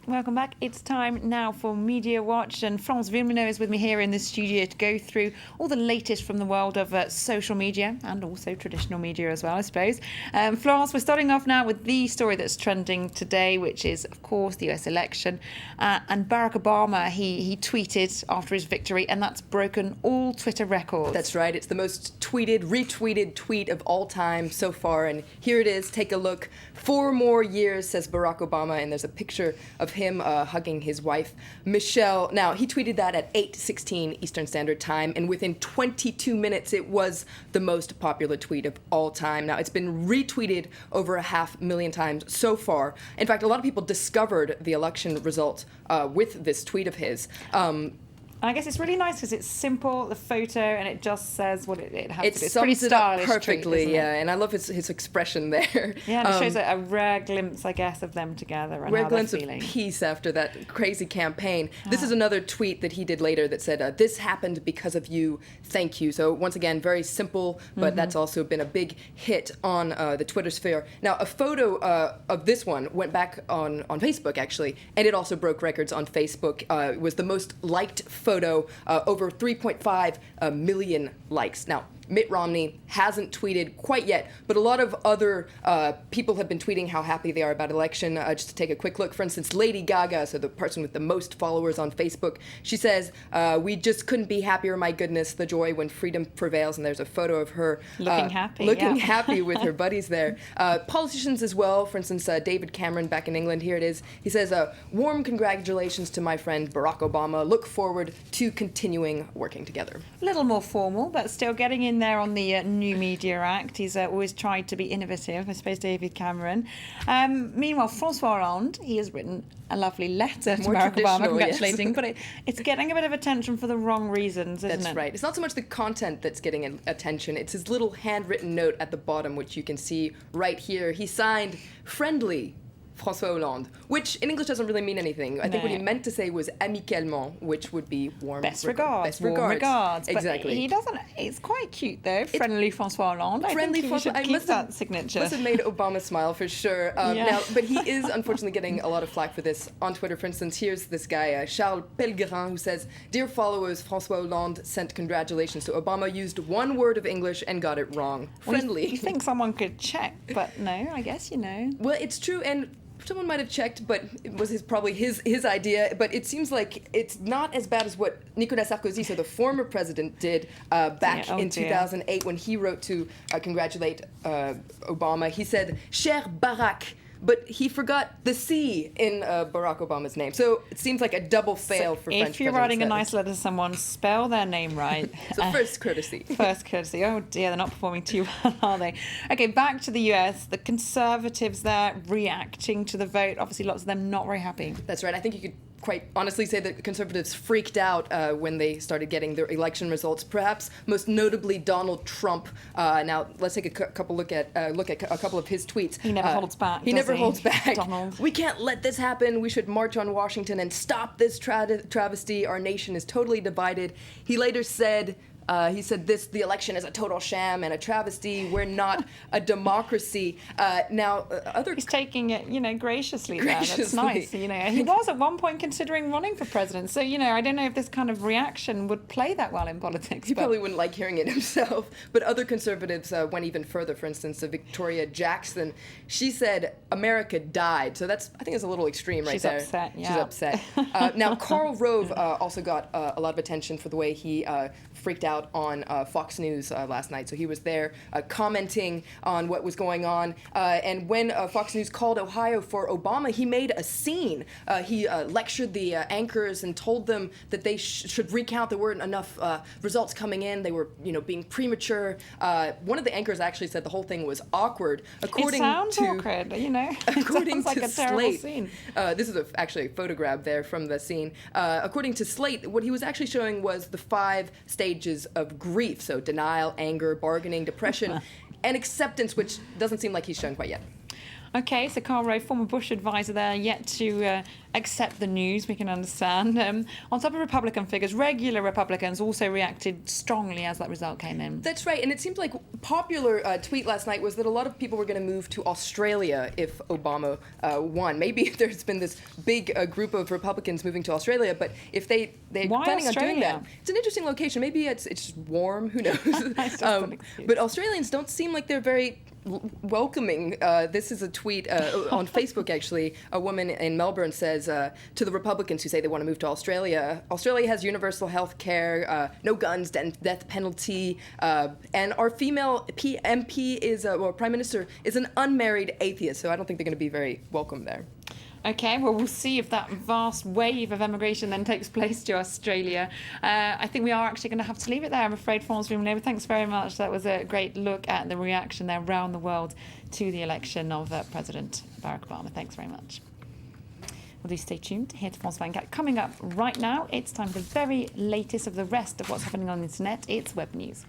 Welcome back. It's time now for Media Watch, and Florence Villeminot is with me here in the studio to go through all the latest from the world of social media and also traditional media as well, I suppose. Florence, we're starting off now with the story that's trending today, which is, of course, the US election. And Barack Obama, he tweeted after his victory, and that's broken all Twitter records. That's right. It's the most tweeted, retweeted tweet of all time so far. And here it is. Take a look. 4 more years, says Barack Obama, and there's a picture of him hugging his wife, Michelle. Now, he tweeted that at 8:16 Eastern Standard Time, and within 22 minutes, it was the most popular tweet of all time. Now, it's been retweeted over 500,000 times so far. In fact, a lot of people discovered the election result with this tweet of his. I guess it's really nice because it's simple, the photo, and it just says what it has to do. It's sums pretty it up stylish perfectly, tweet, yeah. And I love his expression there. Yeah, and it shows a rare glimpse, I guess, of them together and rare how they're glimpse feeling. of peace after that crazy campaign. This is another tweet that he did later that said, "This happened because of you. Thank you." So once again, very simple, but that's also been a big hit on the Twitter sphere. Now, a photo of this one went back on Facebook actually, and it also broke records on Facebook. It was the most liked photo. Over 3.5 million likes. Now, Mitt Romney hasn't tweeted quite yet, but a lot of other people have been tweeting how happy they are about election. Just to take a quick look, for instance, Lady Gaga, so the person with the most followers on Facebook, she says, "We just couldn't be happier, my goodness, the joy when freedom prevails," and there's a photo of her looking happy. Looking happy with her buddies there. Politicians as well, for instance, David Cameron back in England, here it is. He says, "Warm congratulations to my friend Barack Obama. Look forward to continuing working together." A little more formal, but still getting in there on the New Media Act. He's always tried to be innovative, I suppose, David Cameron. Meanwhile, François Hollande, he has written a lovely letter to More Barack Obama traditional, congratulating, yes. but it's getting a bit of attention for the wrong reasons, isn't it? That's right. It's not so much the content that's getting attention. It's his little handwritten note at the bottom, which you can see right here. He signed, "Friendly François Hollande," which in English doesn't really mean anything. I think what he meant to say was "amicalement," which would be warm Best regards. Best warm regards. Exactly. But he doesn't. It's quite cute though. Friendly François Hollande. Friendly I think he should François. keep that signature. Must have made Obama smile for sure. Yeah. Now, but he is unfortunately getting a lot of flack for this on Twitter. For instance, here's this guy Charles Pellegrin, who says, "Dear followers, François Hollande sent congratulations to Obama. Used one word of English and got it wrong. Friendly." You think someone could check, but no. I guess you know. Well, it's true, and someone might have checked, but it was probably his idea. But it seems like it's not as bad as what Nicolas Sarkozy, so the former president, did back in 2008 when he wrote to congratulate Obama. He said, "Cher Barack," but he forgot the C in Barack Obama's name. So it seems like a double fail for French If you're writing a nice letter to someone, spell their name right. So first courtesy. First courtesy. Oh dear, they're not performing too well, are they? Okay, back to the US. The Conservatives there reacting to the vote. Obviously, lots of them not very happy. That's right. I think you could quite honestly say that Conservatives freaked out when they started getting their election results. Perhaps most notably Donald Trump. Now let's take a look at a couple of his tweets. He never holds back. He never holds back. Donald. "We can't let this happen. We should march on Washington and stop this travesty. Our nation is totally divided." He later said. The election is a total sham and a travesty. We're not a democracy. He's taking it, graciously. That's nice. He was at one point considering running for president. So, I don't know if this kind of reaction would play that well in politics. He probably wouldn't like hearing it himself. But other conservatives went even further. For instance, Victoria Jackson, she said, "America died." So I think it's a little extreme right there. She's upset, yeah. She's upset. Now, Karl Rove also got a lot of attention for the way he freaked out on Fox News last night. So he was there commenting on what was going on. And when Fox News called Ohio for Obama, he made a scene. He lectured the anchors and told them that they should recount. There weren't enough results coming in. They were, being premature. One of the anchors actually said the whole thing was awkward. It sounds awkward, According it sounds like to a terrible Slate, scene. This is actually a photograph there from the scene. According to Slate, what he was actually showing was the 5 stages of grief. So denial, anger, bargaining, depression, and acceptance, which doesn't seem like he's shown quite yet. Okay, so Karl Rove, former Bush advisor there, yet to accept the news, we can understand. On top of Republican figures, regular Republicans also reacted strongly as that result came in. That's right, and it seemed like popular tweet last night was that a lot of people were going to move to Australia if Obama won. Maybe there's been this big group of Republicans moving to Australia, but if they're Why planning on doing Australia? that, it's an interesting location. Maybe it's warm, who knows? It's just an excuse. But Australians don't seem like they're very welcoming. This is a tweet on Facebook, actually. A woman in Melbourne says to the Republicans who say they want to move to Australia, Australia has universal health care, no guns, death penalty, and our female MP or Prime Minister is an unmarried atheist, so I don't think they're going to be very welcome there. Okay, well, we'll see if that vast wave of emigration then takes place to Australia. I think we are actually going to have to leave it there, I'm afraid, France Room. Thanks very much. That was a great look at the reaction there around the world to the election of President Barack Obama. Thanks very much. Well, do stay tuned here to France 24. Coming up right now, it's time for the very latest of the rest of what's happening on the internet. It's web news.